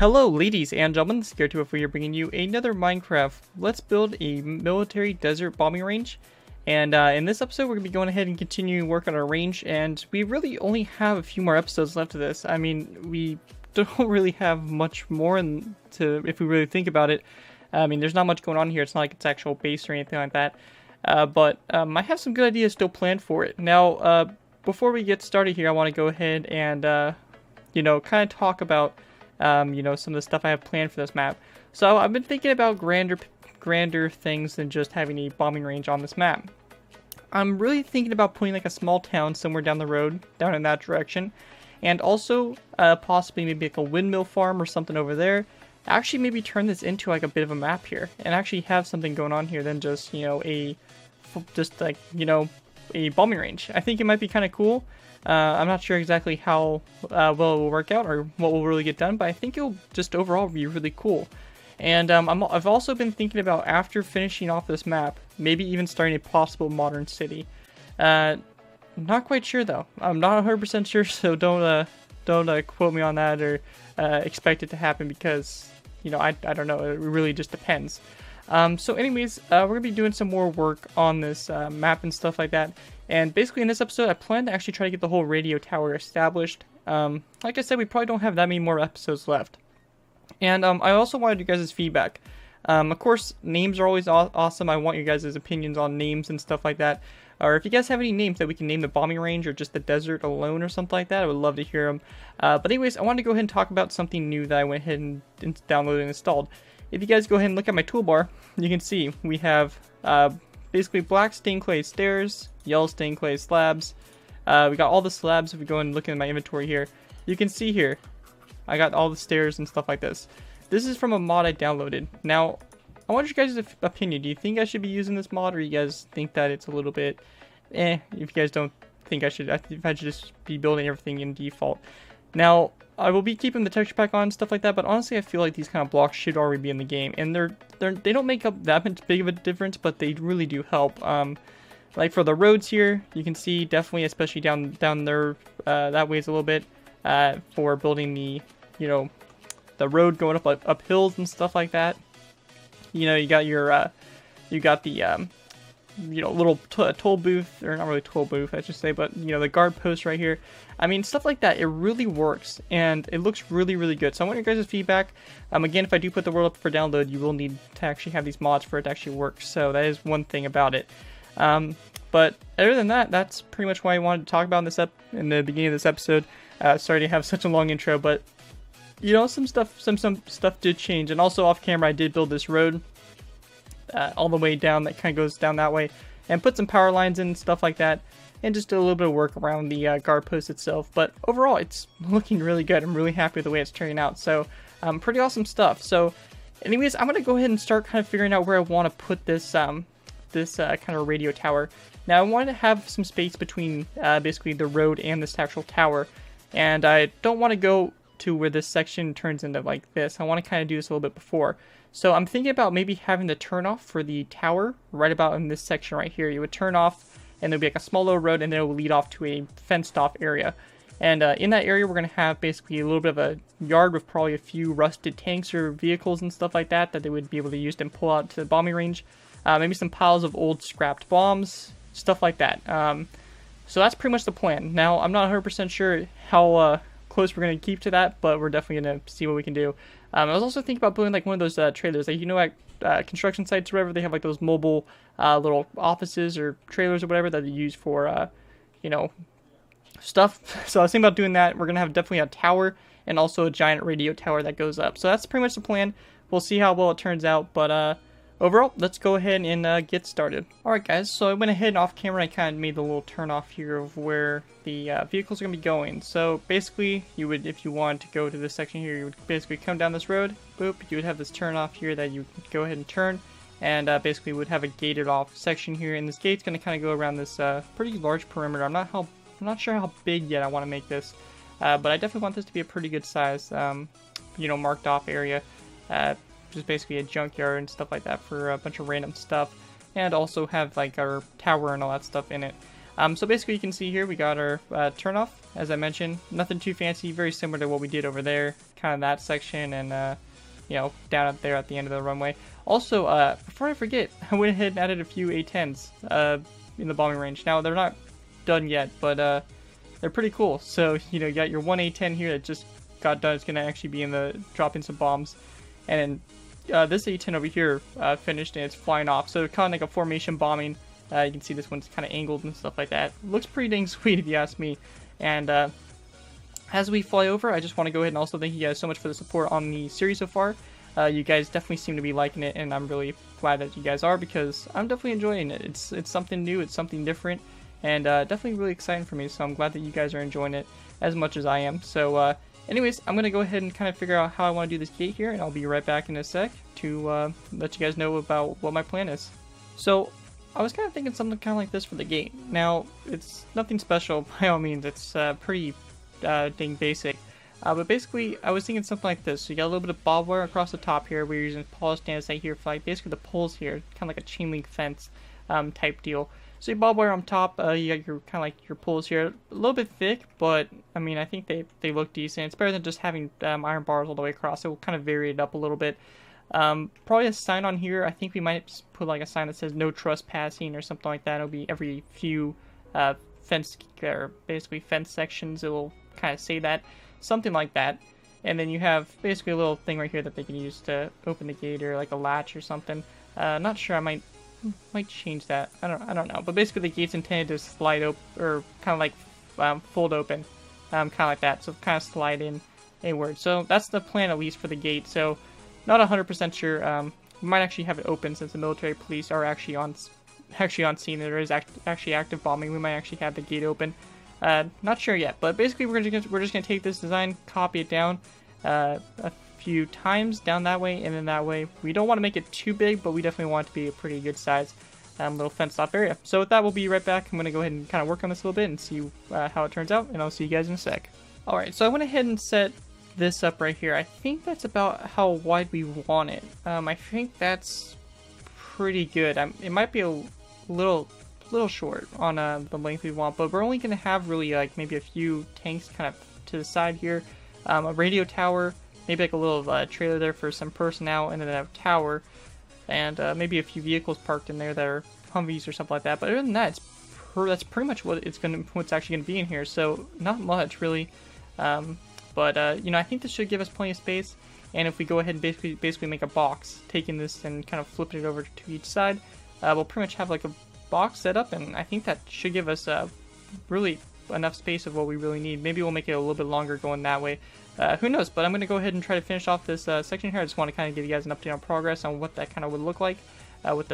Hello ladies and gentlemen, Scared2 here bringing you another Minecraft Let's Build a Military Desert Bombing Range. And in this episode we're going to be going ahead and continuing work on our range, and we really only have a few more episodes left of this. I mean, we don't really have much more if we really think about it. I mean, there's not much going on here. It's not like it's actual base or anything like that. But I have some good ideas still planned for it. Now, before we get started here, I want to go ahead and, kind of talk about some of the stuff I have planned for this map. So I've been thinking about grander things than just having a bombing range on this map. I'm really thinking about putting like a small town somewhere down the road, down in that direction, and also possibly maybe like a windmill farm or something over there. Actually, maybe turn this into like a bit of a map here, and actually have something going on here than just a bombing range. I think it might be kind of cool. I'm not sure exactly how well it will work out or what will really get done, but I think it'll just overall be really cool. And I've also been thinking about, after finishing off this map, maybe even starting a possible modern city. Not quite sure though. I'm not 100% sure, so don't quote me on that or expect it to happen, because I don't know. It really just depends. So anyways, we're going to be doing some more work on this map and stuff like that. And basically in this episode, I plan to actually try to get the whole radio tower established. Like I said, we probably don't have that many more episodes left. And I also wanted you guys' feedback. Of course, names are always awesome. I want you guys' opinions on names and stuff like that. Or if you guys have any names that we can name the bombing range or just the desert alone or something like that, I would love to hear them. But anyways, I wanted to go ahead and talk about something new that I went ahead and downloaded and installed. If you guys go ahead and look at my toolbar, you can see we have basically black stained clay stairs, yellow stained clay slabs. We got all the slabs. If we go and look at my inventory here, you can see here I got all the stairs and stuff like this. This is from a mod I downloaded. Now, I want your guys' opinion. Do you think I should be using this mod, or you guys think that it's a little bit if you guys don't think I should just be building everything in default. Now, I will be keeping the texture pack on and stuff like that, but honestly, I feel like these kind of blocks should already be in the game, and they don't make up that much big of a difference, but they really do help. Like for the roads here, you can see definitely, especially down there, that ways a little bit, for building the road going up hills and stuff like that. You got your the little toll booth, or not really toll booth, I should say, but the guard post right here. I mean, stuff like that, it really works, and it looks really, really good. So I want your guys' feedback. Again, if I do put the world up for download, you will need to actually have these mods for it to actually work. So that is one thing about it. But other than that, that's pretty much what I wanted to talk about in the beginning of this episode. Sorry to have such a long intro, but some stuff did change, and also off camera I did build this road all the way down that kind of goes down that way, and put some power lines in and stuff like that, and just did a little bit of work around the guard post itself. But overall, it's looking really good. I'm really happy with the way it's turning out. So pretty awesome stuff. So anyways, I'm gonna go ahead and start kind of figuring out where I want to put this kind of radio tower. Now, I wanted to have some space between basically the road and this actual tower, and I don't want to go to where this section turns into like this. I want to kind of do this a little bit before. So I'm thinking about maybe having the turn off for the tower right about in this section right here. You would turn off, and there'll be like a small little road, and then it will lead off to a fenced off area. And in that area, we're going to have basically a little bit of a yard with probably a few rusted tanks or vehicles and stuff like that they would be able to use and pull out to the bombing range. Maybe some piles of old scrapped bombs, stuff like that. So that's pretty much the plan. Now, I'm not 100% sure how close we're going to keep to that, but we're definitely going to see what we can do. I was also thinking about building like one of those trailers, like at construction sites or whatever, they have like those mobile little offices or trailers or whatever that they use for stuff. So I was thinking about doing that. We're going to have definitely a tower and also a giant radio tower that goes up. So that's pretty much the plan. We'll see how well it turns out, but overall, let's go ahead and get started. Alright guys, so I went ahead and off camera, I kind of made the little turn off here of where the vehicles are going to be going. So basically, you would, if you wanted to go to this section here, you would basically come down this road, boop, you would have this turn off here that you go ahead and turn, and basically would have a gated off section here, and this gate's going to kind of go around this pretty large perimeter. I'm not sure how big yet I want to make this, but I definitely want this to be a pretty good size, marked off area. Just basically a junkyard and stuff like that for a bunch of random stuff, and also have like our tower and all that stuff in it. So basically you can see here we got our turn off, as I mentioned. Nothing too fancy, very similar to what we did over there. kind of that section, and you know, down up there at the end of the runway. Also, before I forget, I went ahead and added a few A10s in the bombing range. Now, they're not done yet, but they're pretty cool. So, you know, you got your one A10 here that just got done. It's going to actually be in the dropping some bombs. And then this A10 over here finished, and it's flying off. So, kind of like a formation bombing. You can see this one's kind of angled and stuff like that. Looks pretty dang sweet if you ask me. And as we fly over, I just want to go ahead and also thank you guys so much for the support on the series so far. You guys definitely seem to be liking it, and I'm really glad that you guys are, because I'm definitely enjoying it. It's something new, it's something different, and definitely really exciting for me, so I'm glad that you guys are enjoying it as much as I am. So anyways, I'm going to go ahead and kind of figure out how I want to do this gate here, and I'll be right back in a sec to let you guys know about what my plan is. So I was kind of thinking something kind of like this for the gate. Now, it's nothing special by all means, it's pretty dang basic. But basically, I was thinking something like this. So you got a little bit of barbed wire across the top here. We're using polished andesite here for like basically the poles here, kind of like a chain link fence type deal. So you barbed wire on top. You got your kind of like your poles here, a little bit thick, but I mean I think they look decent. It's better than just having iron bars all the way across. So we'll kind of vary it up a little bit. Probably a sign on here. I think we might just put like a sign that says no trespassing or something like that. It'll be every few fence or basically fence sections. It will kind of say that. Something like that. And then you have basically a little thing right here that they can use to open the gate, or like a latch or something. Not sure, I might change that. I don't know. But basically the gate's intended to slide open, or kind of like fold open. Kind of like that. So kind of slide in inward. So that's the plan, at least for the gate. So not 100% sure. We might actually have it open, since the military police are actually on scene. There is actually active bombing. We might actually have the gate open. Not sure yet, but basically we're just gonna take this design, copy it down a few times down that way and then that way. We don't want to make it too big, but we definitely want it to be a pretty good size little fenced off area. So with that, we'll be right back. I'm gonna go ahead and kind of work on this a little bit and see how it turns out, and I'll see you guys in a sec. Alright, so I went ahead and set this up right here. I think that's about how wide we want it. I think that's pretty good. It might be a little short on the length we want, but we're only going to have really like maybe a few tanks kind of to the side here, a radio tower, maybe like a little trailer there for some personnel, and then a tower, and maybe a few vehicles parked in there that are Humvees or something like that. But other than that, that's pretty much what's actually going to be in here. So not much really, but you know, I think this should give us plenty of space. And if we go ahead and basically make a box, taking this and kind of flipping it over to each side, we'll pretty much have like a box set up, and I think that should give us really enough space of what we really need. Maybe we'll make it a little bit longer going that way. Who knows? But I'm going to go ahead and try to finish off this section here. I just want to kind of give you guys an update on progress on what that kind of would look like with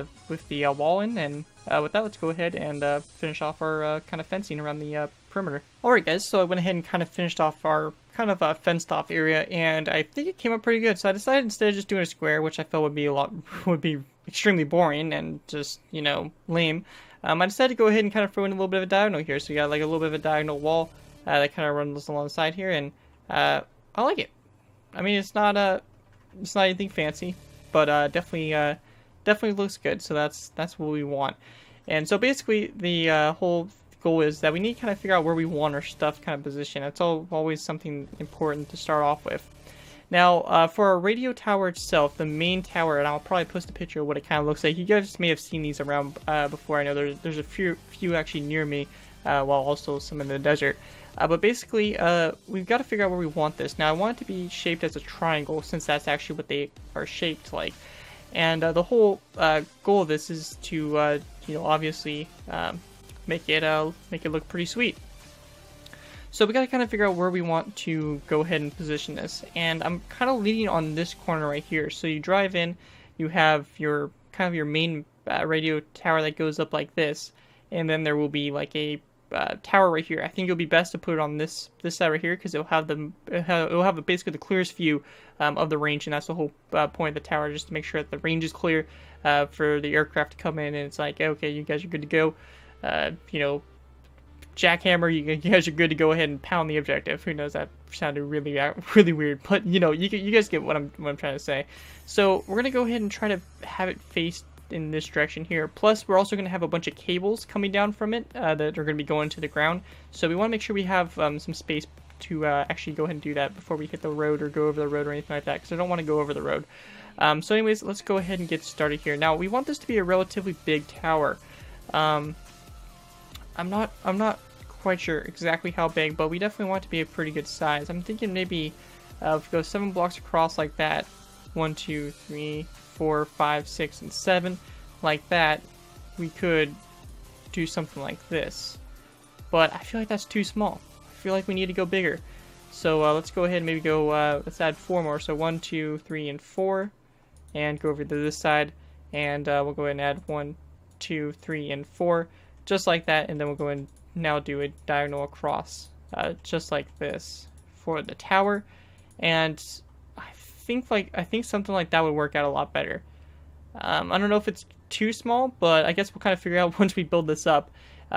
the wall in. And with that, let's go ahead and finish off our kind of fencing around the perimeter. Alright guys, so I went ahead and kind of finished off our kind of fenced off area, and I think it came up pretty good. So I decided, instead of just doing a square, which I felt would be extremely boring and just, you know, lame, I decided to go ahead and kind of throw in a little bit of a diagonal here. So you got like a little bit of a diagonal wall that kind of runs along the side here, and I like it. I mean, it's not anything fancy, but definitely looks good. So that's what we want. And so basically the whole goal is that we need to kind of figure out where we want our stuff kind of position. That's always something important to start off with. Now, for our radio tower itself, the main tower, and I'll probably post a picture of what it kind of looks like. You guys may have seen these around before. I know there's a few actually near me, while also some in the desert. But basically, we've got to figure out where we want this. Now, I want it to be shaped as a triangle, since that's actually what they are shaped like. And the whole goal of this is to, you know, obviously make it look pretty sweet. So we got to kind of figure out where we want to go ahead and position this. And I'm kind of leaning on this corner right here. So you drive in, you have your kind of your main radio tower that goes up like this, and then there will be like a tower right here. I think it'll be best to put it on this side right here, because it'll have basically the clearest view of the range, and that's the whole point of the tower, just to make sure that the range is clear for the aircraft to come in, and it's like, okay, you guys are good to go. You know, jackhammer, you guys are good to go ahead and pound the objective. Who knows, that sounded really weird, but you know, you guys get what I'm trying to say. So we're gonna go ahead and try to have it face in this direction here. Plus, we're also going to have a bunch of cables coming down from it that are going to be going to the ground. So we want to make sure we have some space to actually go ahead and do that before we hit the road or go over the road or anything like that, because I don't want to go over the road. So anyways, let's go ahead and get started here. Now, we want this to be a relatively big tower. I'm not quite sure exactly how big, but we definitely want it to be a pretty good size. I'm thinking maybe if we go 7 blocks across like that, 1, 2, 3, 4, 5, 6, and 7, like that, we could do something like this. But I feel like that's too small. I feel like we need to go bigger. So let's go ahead and maybe go, let's add 4 more. So 1, 2, 3, and 4. And go over to this side. And we'll go ahead and add 1, 2, 3, and 4. Just like that. And then we'll go ahead and now do a diagonal across. Just like this for the tower. And I think something like that would work out a lot better. I don't know if it's too small, but I guess we'll kind of figure out once we build this up.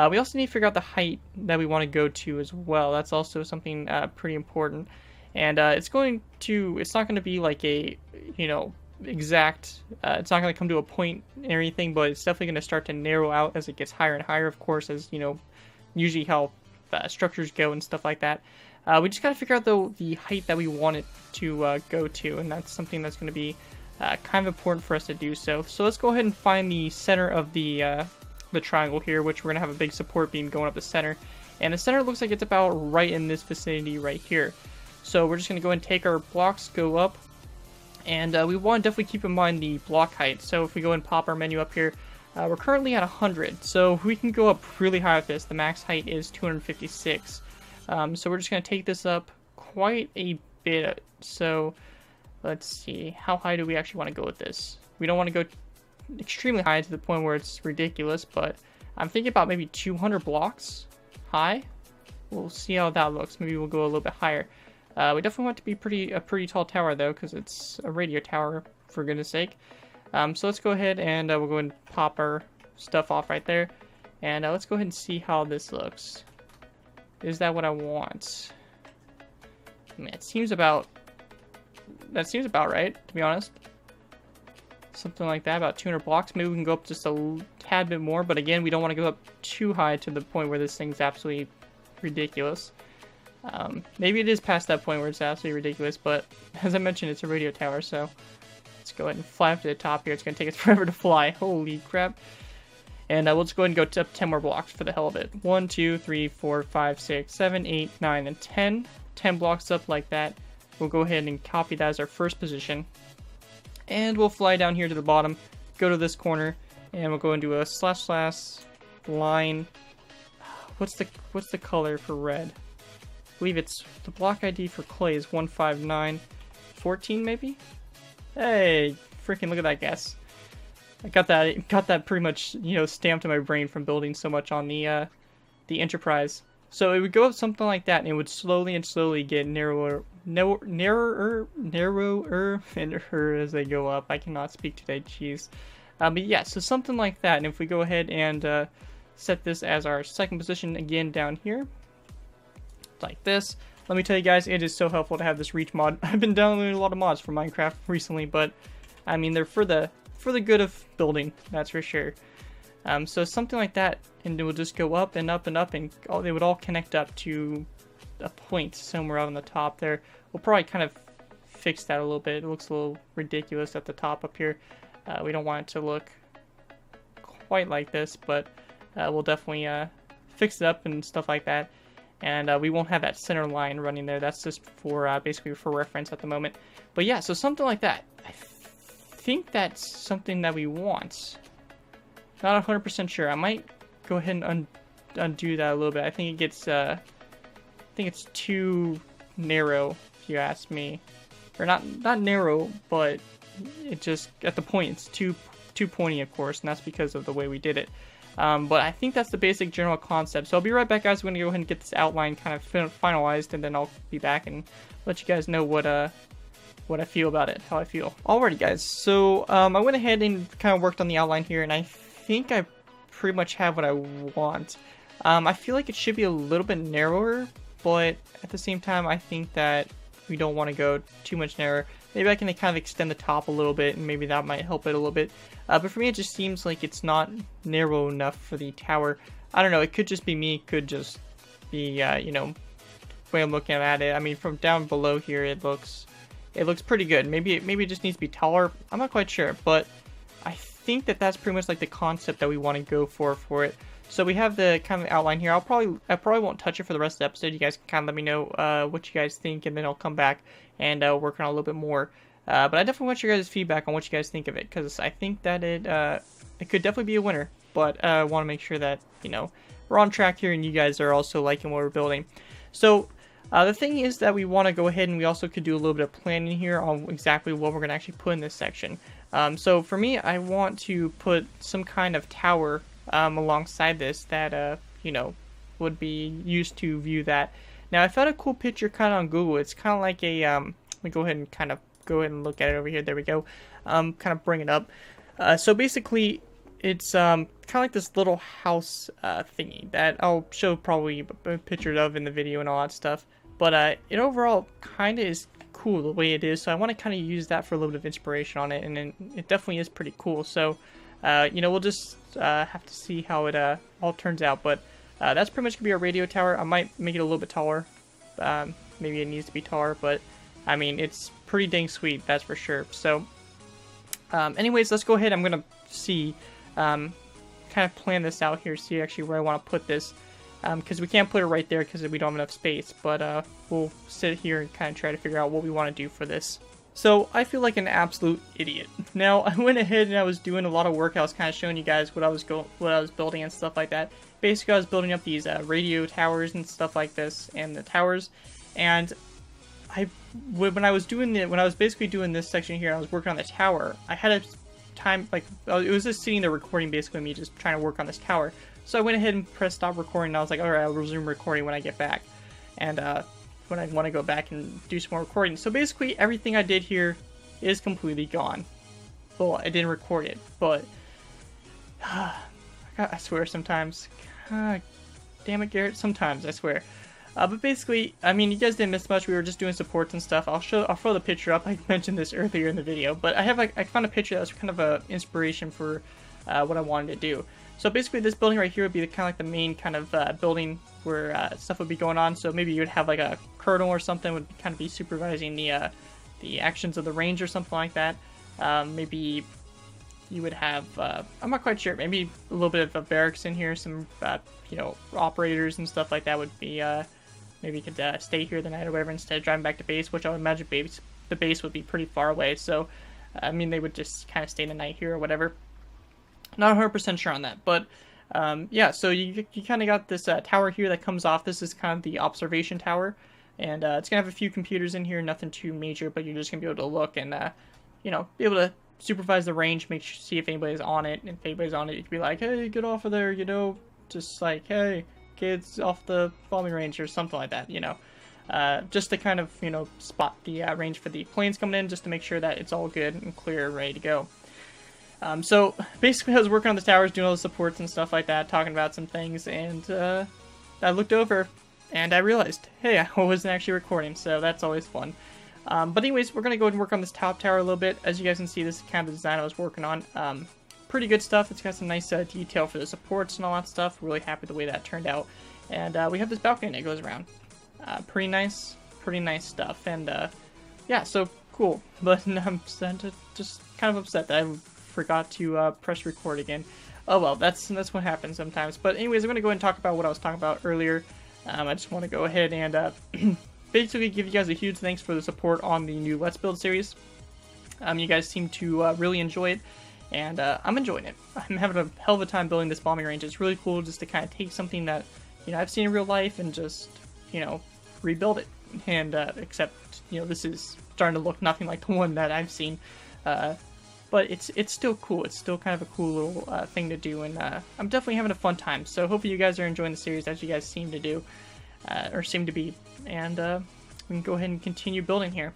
We also need to figure out the height that we want to go to as well. That's also something pretty important. And it's not going to be like a, exact, it's not going to come to a point or anything, but it's definitely going to start to narrow out as it gets higher and higher, of course, as, usually how structures go and stuff like that. We just got to figure out, though, the height that we want it to go to, and that's something that's going to be kind of important for us to do so. So let's go ahead and find the center of the triangle here, which we're going to have a big support beam going up the center. And the center looks like it's about right in this vicinity right here. So we're just going to go ahead and take our blocks, go up, and we want to definitely keep in mind the block height. So if we go and pop our menu up here, we're currently at 100, so we can go up really high with this. The max height is 256. So we're just going to take this up quite a bit. So let's see, how high do we actually want to go with this? We don't want to go extremely high to the point where it's ridiculous, but I'm thinking about maybe 200 blocks high. We'll see how that looks. Maybe we'll go a little bit higher. We definitely want it to be a pretty tall tower, though, because it's a radio tower, for goodness sake. So let's go ahead and we'll go and pop our stuff off right there. And let's go ahead and see how this looks. Is that what I want? I mean, that seems about right, to be honest. Something like that, about 200 blocks. Maybe we can go up just a tad bit more, but again, we don't want to go up too high to the point where this thing's absolutely ridiculous. Maybe it is past that point where it's absolutely ridiculous, but as I mentioned, it's a radio tower, so let's go ahead and fly up to the top here. It's going to take us forever to fly. Holy crap. And we'll just go ahead and go up 10 more blocks for the hell of it. 1, 2, 3, 4, 5, 6, 7, 8, 9, and 10. 10 blocks up like that. We'll go ahead and copy that as our first position. And we'll fly down here to the bottom, go to this corner, and we'll go into a / line. What's the color for red? I believe it's the block ID for clay is 15914 maybe? Hey, freaking look at that guess. I got that pretty much, stamped in my brain from building so much on the Enterprise. So it would go up something like that, and it would slowly get narrower as they go up. I cannot speak today, jeez. But yeah, so something like that. And if we go ahead and set this as our second position again down here, like this. Let me tell you guys, it is so helpful to have this reach mod. I've been downloading a lot of mods for Minecraft recently, but I mean they're for the good of building, that's for sure. So something like that, and it will just go up and up and up, and they would all connect up to a point somewhere out on the top there. We'll probably kind of fix that a little bit. It looks a little ridiculous at the top up here. We don't want it to look quite like this, but we'll definitely fix it up and stuff like that. And we won't have that center line running there. That's just for basically for reference at the moment. But yeah, so something like that. I think that's something that we want. Not 100% sure. I might go ahead and undo that a little bit. I think it gets, I think it's too narrow, if you ask me. Or not narrow, but it just, at the point, it's too pointy, of course, and that's because of the way we did it. But I think that's the basic general concept. So I'll be right back, guys. We're going to go ahead and get this outline kind of finalized, and then I'll be back and let you guys know what I feel about it, how I feel. Alrighty, guys. So I went ahead and kind of worked on the outline here, and I think I pretty much have what I want. I feel like it should be a little bit narrower, but at the same time, I think that we don't want to go too much narrower. Maybe I can kind of extend the top a little bit, and maybe that might help it a little bit. But for me, it just seems like it's not narrow enough for the tower. I don't know, it could just be me, it could just be, way I'm looking at it. I mean, from down below here, it looks pretty good. Maybe it just needs to be taller. I'm not quite sure, but I think that's pretty much like the concept that we want to go for it. So we have the kind of outline here. I probably won't touch it for the rest of the episode. You guys can kind of let me know what you guys think, and then I'll come back and work on it a little bit more. But I definitely want your guys' feedback on what you guys think of it, because I think that it could definitely be a winner. But I want to make sure that, you know, we're on track here and you guys are also liking what we're building. So the thing is that we want to go ahead and we also could do a little bit of planning here on exactly what we're going to actually put in this section. So for me, I want to put some kind of tower alongside this that, you know, would be used to view that. Now, I found a cool picture kind of on Google. It's kind of like a, let me go ahead and look at it over here. There we go. Kind of bring it up. So basically, it's kind of like this little house thingy that I'll show probably a picture of in the video and all that stuff. But it overall kind of is cool the way it is. So I want to kind of use that for a little bit of inspiration on it. And it definitely is pretty cool. So, you know, we'll just have to see how it all turns out. But that's pretty much going to be our radio tower. I might make it a little bit taller. Maybe it needs to be taller. But, I mean, it's pretty dang sweet. That's for sure. So, anyways, let's go ahead. I'm going to see... kind of plan this out here, see actually where I want to put this, because we can't put it right there because we don't have enough space, but we'll sit here and kind of try to figure out what we want to do for this. So I feel like an absolute idiot. Now I went ahead and I was doing a lot of work. I was kind of showing you guys what I was building and stuff like that. Basically I was building up these radio towers and stuff like this, and the towers, and when I was basically doing this section here, I was working on the tower, I had a time, like, it was just sitting there recording, basically me just trying to work on this tower. So I went ahead and pressed stop recording, and I was like, alright, I'll resume recording when I get back, and when I want to go back and do some more recording. So basically everything I did here is completely gone. Well, I didn't record it, but I swear sometimes, damn it, Garrett, sometimes I swear. But basically, I mean, you guys didn't miss much. We were just doing supports and stuff. I'll throw the picture up. I mentioned this earlier in the video, but I found a picture that was kind of a inspiration for what I wanted to do. So basically, this building right here would be kind of like the main kind of building where stuff would be going on. So maybe you would have like a colonel or something would kind of be supervising the actions of the range or something like that. Maybe you would have, I'm not quite sure, maybe a little bit of a barracks in here. Some you know, operators and stuff like that would be. Maybe you could stay here the night or whatever instead of driving back to base, which I would imagine the base would be pretty far away. So, I mean, they would just kind of stay the night here or whatever. Not 100% sure on that, but yeah. So you kind of got this tower here that comes off. This is kind of the observation tower, and it's gonna have a few computers in here, nothing too major, but you're just gonna be able to look and you know, be able to supervise the range, see if anybody's on it, and if anybody's on it, you could be like, hey, get off of there, you know, just like, hey, kids off the bombing range or something like that, you know, just to kind of, you know, spot the range for the planes coming in, just to make sure that it's all good and clear, ready to go. So basically I was working on the towers, doing all the supports and stuff like that, talking about some things, and I looked over and I realized, hey, I wasn't actually recording, so that's always fun. But anyways, we're going to go ahead and work on this top tower a little bit. As you guys can see, this is kind of the design I was working on. Pretty good stuff. It's got some nice detail for the supports and all that stuff. Really happy the way that turned out. And we have this balcony that goes around. Pretty nice stuff. And yeah, so cool. But I'm just kind of upset that I forgot to press record again. Oh well, that's what happens sometimes. But anyways, I'm going to go ahead and talk about what I was talking about earlier. I just want to go ahead and basically give you guys a huge thanks for the support on the new Let's Build series. You guys seem to really enjoy it. And I'm enjoying it. I'm having a hell of a time building this bombing range. It's really cool just to kind of take something that, you know, I've seen in real life and just, you know, rebuild it. And except, you know, this is starting to look nothing like the one that I've seen. But it's still cool. It's still kind of a cool little thing to do. And I'm definitely having a fun time. So hopefully you guys are enjoying the series as you guys seem to do. Or seem to be. And we can go ahead and continue building here.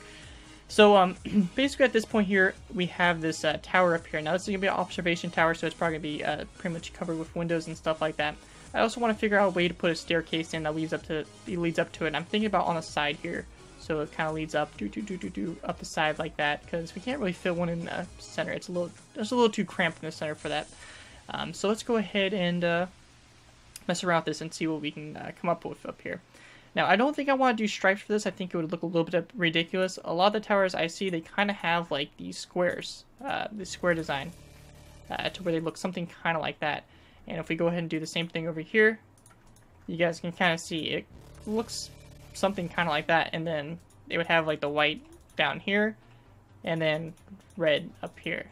So, basically at this point here, we have this tower up here. Now, this is going to be an observation tower, so it's probably going to be pretty much covered with windows and stuff like that. I also want to figure out a way to put a staircase in that leads up to it. I'm thinking about on the side here, so it kind of leads up, up the side like that, because we can't really fit one in the center. It's a little too cramped in the center for that. So let's go ahead and mess around with this and see what we can come up with up here. Now, I don't think I want to do stripes for this. I think it would look a little bit ridiculous. A lot of the towers I see, they kind of have like these squares, the square design, to where they look something kind of like that. And if we go ahead and do the same thing over here, you guys can kind of see it looks something kind of like that. And then it would have like the white down here and then red up here.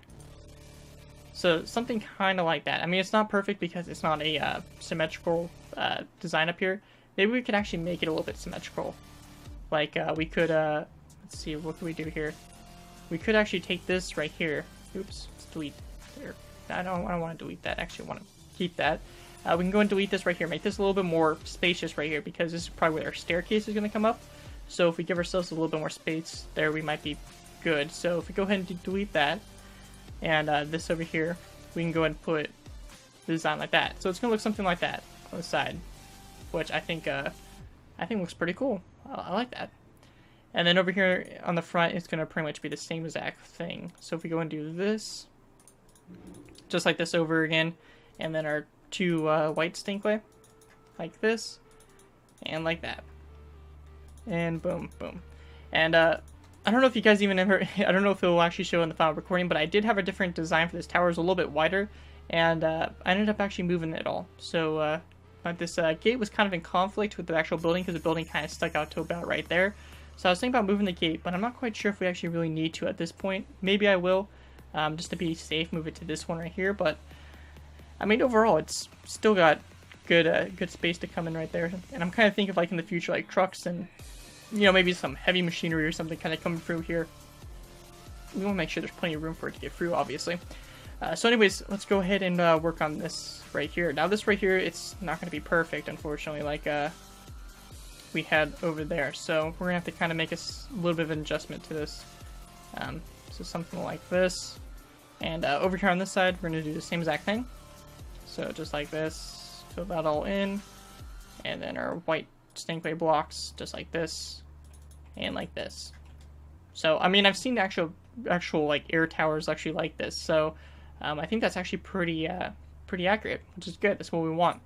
So something kind of like that. I mean, it's not perfect because it's not a symmetrical design up here. Maybe we could actually make it a little bit symmetrical. Like we could, let's see, what can we do here? We could actually take this right here. Oops, let's delete here. I don't want to delete that. Actually, I want to keep that. We can go and delete this right here. Make this a little bit more spacious right here because this is probably where our staircase is going to come up. So if we give ourselves a little bit more space there, we might be good. So if we go ahead and delete that, and this over here, we can go and put the design like that. So it's going to look something like that on the side, which I think looks pretty cool. I like that. And then over here on the front, it's going to pretty much be the same exact thing. So if we go and do this, just like this over again, and then our two white stained clay, like this, and like that. And boom, boom. And I don't know if you guys even ever, I don't know if it will actually show in the final recording, but I did have a different design for this tower. It was a little bit wider, and I ended up actually moving it all. So this gate was kind of in conflict with the actual building because the building kind of stuck out to about right there. So I was thinking about moving the gate, but I'm not quite sure if we actually really need to at this point. Maybe I will, just to be safe, move it to this one right here. But I mean, overall, it's still got good space to come in right there. And I'm kind of thinking of like in the future, like trucks and, you know, maybe some heavy machinery or something kind of coming through here. We want to make sure there's plenty of room for it to get through, obviously. So anyways, let's go ahead and work on this right here. Now this right here, it's not going to be perfect, unfortunately, like we had over there. So we're going to have to kind of make a little bit of an adjustment to this. So something like this. And over here on this side, we're going to do the same exact thing. So just like this, fill that all in. And then our white stained clay blocks, just like this. And like this. So, I mean, I've seen actual like air towers actually like this. So, I think that's actually pretty accurate, which is good. That's what we want.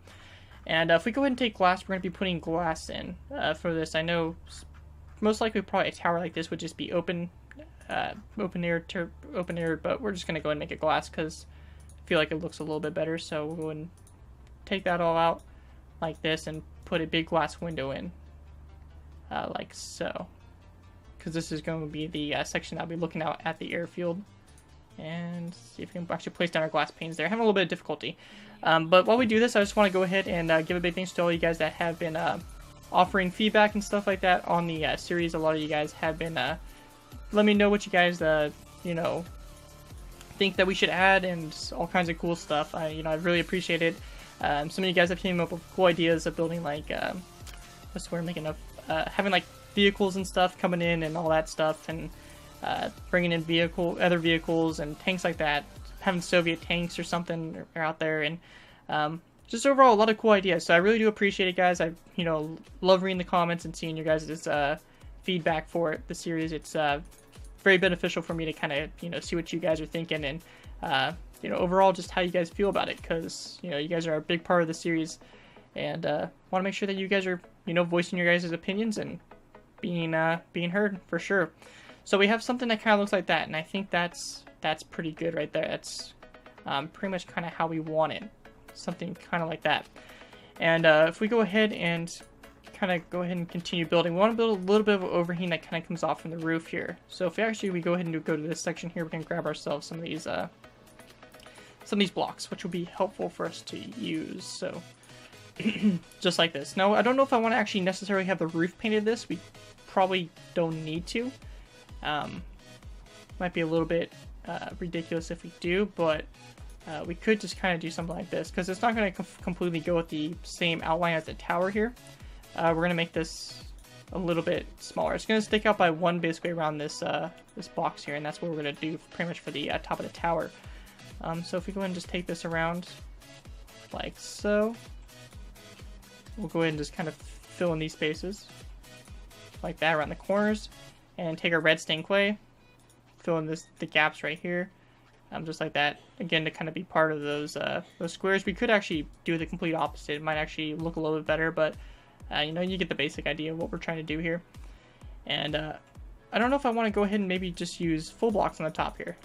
And if we go ahead and take glass, we're going to be putting glass in for this. I know most likely probably a tower like this would just be open air, but we're just going to go ahead and make it glass because I feel like it looks a little bit better. So we'll go ahead and take that all out like this and put a big glass window in like so. Because this is going to be the section I'll be looking out at the airfield. And see if we can actually place down our glass panes there. Having a little bit of difficulty. But while we do this, I just want to go ahead and give a big thanks to all you guys that have been offering feedback and stuff like that on the series. A lot of you guys have been let me know what you guys you know, think that we should add and all kinds of cool stuff. I really appreciate it. Some of you guys have came up with cool ideas of building like what's the word I'm thinking of, having like vehicles and stuff coming in and all that stuff, and bringing in other vehicles and tanks like that, having Soviet tanks or something are out there, and just overall a lot of cool ideas. So I really do appreciate it, guys. I love reading the comments and seeing your guys' feedback for the series. It's very beneficial for me to kind of see what you guys are thinking and overall just how you guys feel about it, because you guys are a big part of the series, and want to make sure that you guys are voicing your guys' opinions and being heard for sure. So we have something that kind of looks like that, and I think that's pretty good right there. That's pretty much kind of how we want it, something kind of like that. And if we go ahead and continue building, we want to build a little bit of an overhang that kind of comes off from the roof here. So if we go ahead and go to this section here, we can grab ourselves some of these blocks, which will be helpful for us to use. So just like this. Now I don't know if I want to actually necessarily have the roof painted this. We probably don't need to. Might be a little bit ridiculous if we do, but we could just kind of do something like this, because it's not going to completely go with the same outline as the tower here. We're going to make this a little bit smaller. It's going to stick out by one basically around this this box here, and that's what we're going to do pretty much for the top of the tower. So if we go ahead and just take this around like so, we'll go ahead and just kind of fill in these spaces like that around the corners, and take our red stained clay, fill in the gaps right here, just like that. Again, to kind of be part of those squares. We could actually do the complete opposite. It might actually look a little bit better, but You know, you get the basic idea of what we're trying to do here. And I don't know if I want to go ahead and maybe just use full blocks on the top here.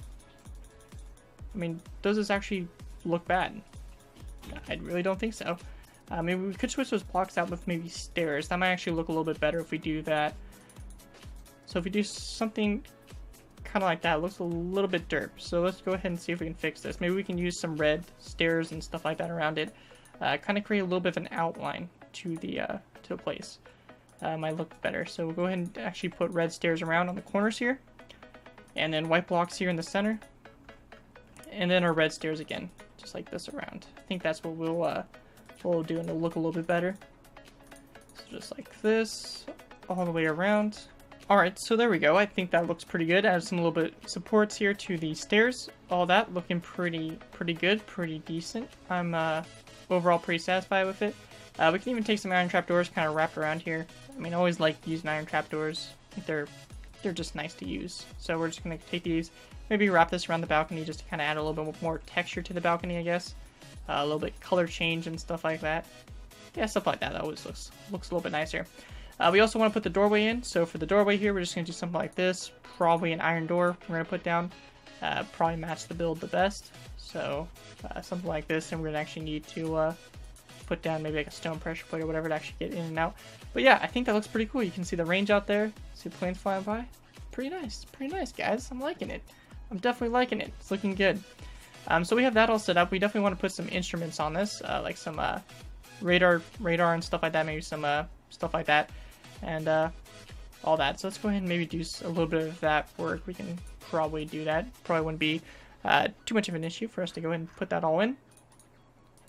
I mean, does this actually look bad? I really don't think so. Maybe we could switch those blocks out with maybe stairs. That might actually look a little bit better if we do that. So if we do something kind of like that, it looks a little bit derp. So let's go ahead and see if we can fix this. Maybe we can use some red stairs and stuff like that around it. Kind of create a little bit of an outline to the place. Might look better. So we'll go ahead and actually put red stairs around on the corners here. And then white blocks here in the center. And then our red stairs again, just like this around. I think that's what we'll do, and it'll look a little bit better. So just like this, all the way around. Alright, so there we go. I think that looks pretty good. Add some little bit supports here to the stairs. All that looking pretty good, pretty decent. I'm overall pretty satisfied with it. We can even take some iron trapdoors kind of wrapped around here. I mean, I always like using iron trapdoors. I think they're just nice to use. So we're just going to take these, maybe wrap this around the balcony just to kind of add a little bit more texture to the balcony, I guess. A little bit color change and stuff like that. Yeah, stuff like that. That always looks a little bit nicer. We also want to put the doorway in. So for the doorway here, we're just going to do something like this. Probably an iron door we're going to put down. Probably match the build the best. So something like this, and we're going to actually need to put down maybe like a stone pressure plate or whatever to actually get in and out. But yeah, I think that looks pretty cool. You can see the range out there. See planes flying by. Pretty nice, guys. I'm liking it. I'm definitely liking it. It's looking good. So we have that all set up. We definitely want to put some instruments on this, like some radar and stuff like that. Maybe some stuff like that, and all that. So let's go ahead and maybe do a little bit of that work. We can probably do that. Probably wouldn't be too much of an issue for us to go ahead and put that all in.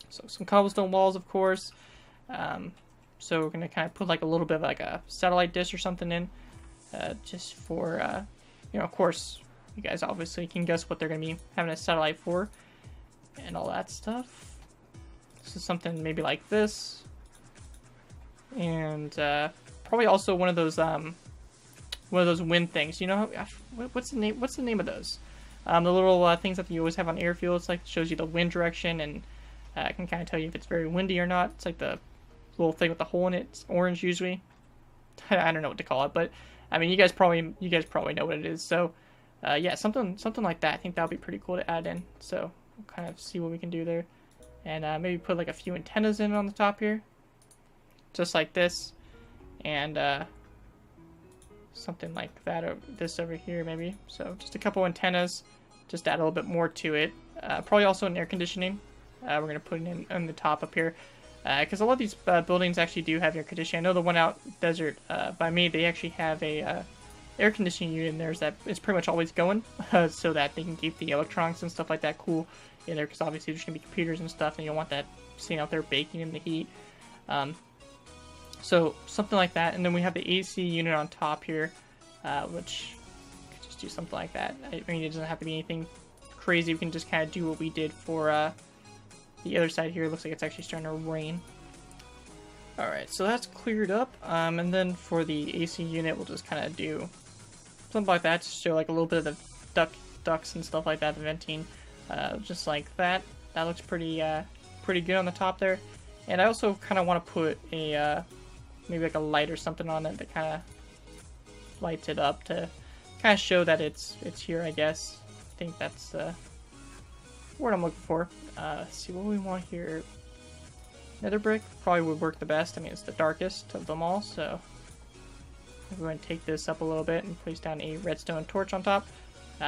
So some cobblestone walls, of course. So we're gonna kind of put like a little bit of like a satellite dish or something in, just for you know, of course, you guys obviously can guess what they're gonna be having a satellite for, and all that stuff. So something maybe like this, and probably also one of those wind things. You know, what's the name? What's the name of those? The little things that you always have on airfields, like shows you the wind direction and can kind of tell you if it's very windy or not. It's like the little thing with the hole in it. It's orange usually. I don't know what to call it, but I mean, you guys probably know what it is. So yeah, something like that. I think that would be pretty cool to add in. So we'll kind of see what we can do there, and maybe put like a few antennas in on the top here, just like this, and something like that, or this over here maybe. So just a couple antennas, just add a little bit more to it. Probably also an air conditioning. We're going to put it in the top up here, because a lot of these buildings actually do have air conditioning. I know the one out desert by me, they actually have a air conditioning unit in there that is pretty much always going, so that they can keep the electronics and stuff like that cool in there, because obviously there's going to be computers and stuff, and you don't want that sitting out there baking in the heat. So something like that, and then we have the AC unit on top here, which could just do something like that. I mean, it doesn't have to be anything crazy. We can just kind of do what we did for the other side here. It looks like it's actually starting to rain. Alright, so that's cleared up, and then for the AC unit, we'll just kind of do something like that, just show like a little bit of the ducts and stuff like that, the venting, just like that. That looks pretty good on the top there. And I also kind of want to put a maybe like a light or something on it that kind of lights it up to kind of show that it's here, I guess. I think that's the word I'm looking for. Let's see what we want here. Nether brick probably would work the best. I mean, it's the darkest of them all, so I'm going to take this up a little bit and place down a redstone torch on top.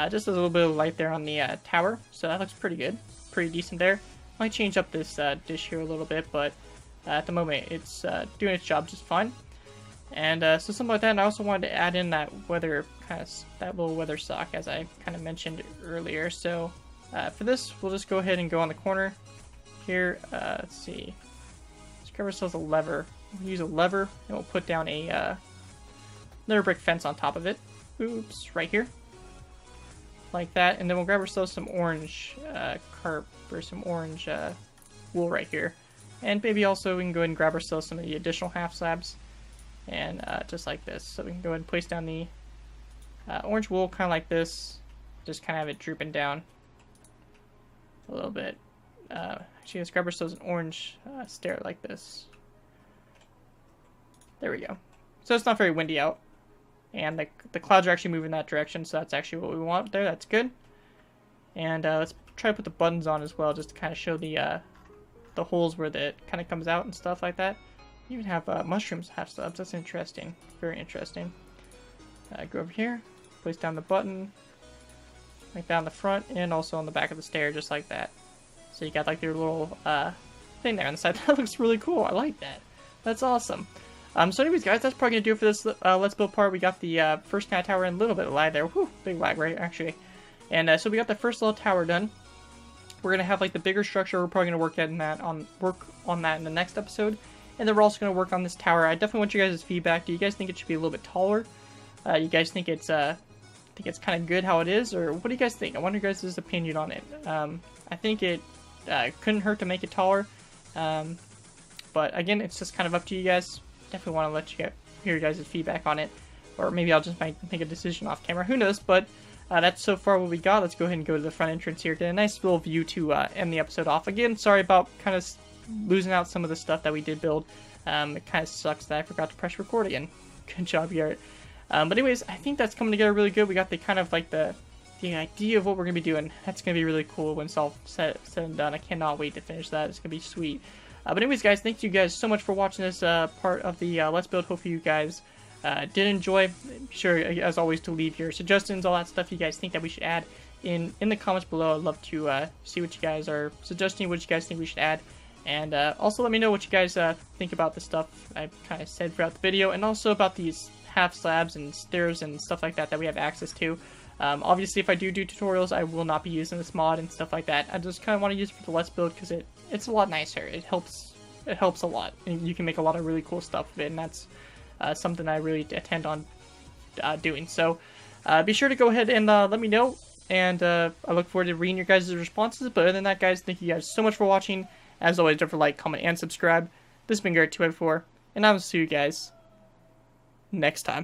Just a little bit of light there on the tower, so that looks pretty good. Pretty decent there. Might change up this dish here a little bit, but at the moment it's doing its job just fine. And so something like that. And I also wanted to add in that that little weather sock, as I kind of mentioned earlier. So for this, we'll just go ahead and go on the corner here. Let's see. Let's grab ourselves a lever. We'll use a lever, and we'll put down a nether brick fence on top of it. Oops, right here. Like that, and then we'll grab ourselves some orange carp, or some orange wool right here, and maybe also we can go ahead and grab ourselves some of the additional half slabs, and just like this. So we can go ahead and place down the orange wool kind of like this, just kind of have it drooping down a little bit. Actually, let's grab ourselves an orange stair like this. There we go. So it's not very windy out. And the clouds are actually moving that direction, so that's actually what we want there. That's good. And let's try to put the buttons on as well, just to kind of show the holes where it kind of comes out and stuff like that. You even have mushrooms have stuff. That's interesting. Very interesting. Go over here, place down the button, like down the front, and also on the back of the stair, just like that. So you got like your little thing there on the side. That looks really cool. I like that. That's awesome. So anyways, guys, that's probably going to do it for this Let's Build part. We got the first kind of tower and a little bit of lag there. Whew, big lag, right, actually. And so we got the first little tower done. We're going to have like the bigger structure. We're probably going to work on that in the next episode. And then we're also going to work on this tower. I definitely want you guys' feedback. Do you guys think it should be a little bit taller? You guys think it's kind of good how it is? Or what do you guys think? I want your guys' opinion on it. I think it couldn't hurt to make it taller. But again, it's just kind of up to you guys. Definitely want to let you hear your guys' feedback on it. Or maybe I'll just make a decision off camera. Who knows? But that's so far what we got. Let's go ahead and go to the front entrance here. Get a nice little view to end the episode off. Again, sorry about kind of losing out some of the stuff that we did build. It kind of sucks that I forgot to press record again. Good job, Garrett. But anyways, I think that's coming together really good. We got the kind of like the idea of what we're going to be doing. That's going to be really cool when it's all said and done. I cannot wait to finish that. It's going to be sweet. But anyways, guys, thank you guys so much for watching this part of the Let's Build. Hopefully you guys did enjoy. Be sure, as always, to leave your suggestions, all that stuff you guys think that we should add in the comments below. I'd love to see what you guys are suggesting, what you guys think we should add. And also let me know what you guys think about the stuff I kind of said throughout the video, and also about these half slabs and stairs and stuff like that we have access to. Obviously, if I do tutorials, I will not be using this mod and stuff like that. I just kind of want to use it for the Let's Build because it's a lot nicer. It helps a lot, and you can make a lot of really cool stuff with it, and that's something I really intend on doing. So be sure to go ahead and let me know, and I look forward to reading your guys' responses. But other than that, guys, thank you guys so much for watching. As always, don't forget to like, comment, and subscribe. This has been Garrett 2 4, and I will see you guys next time.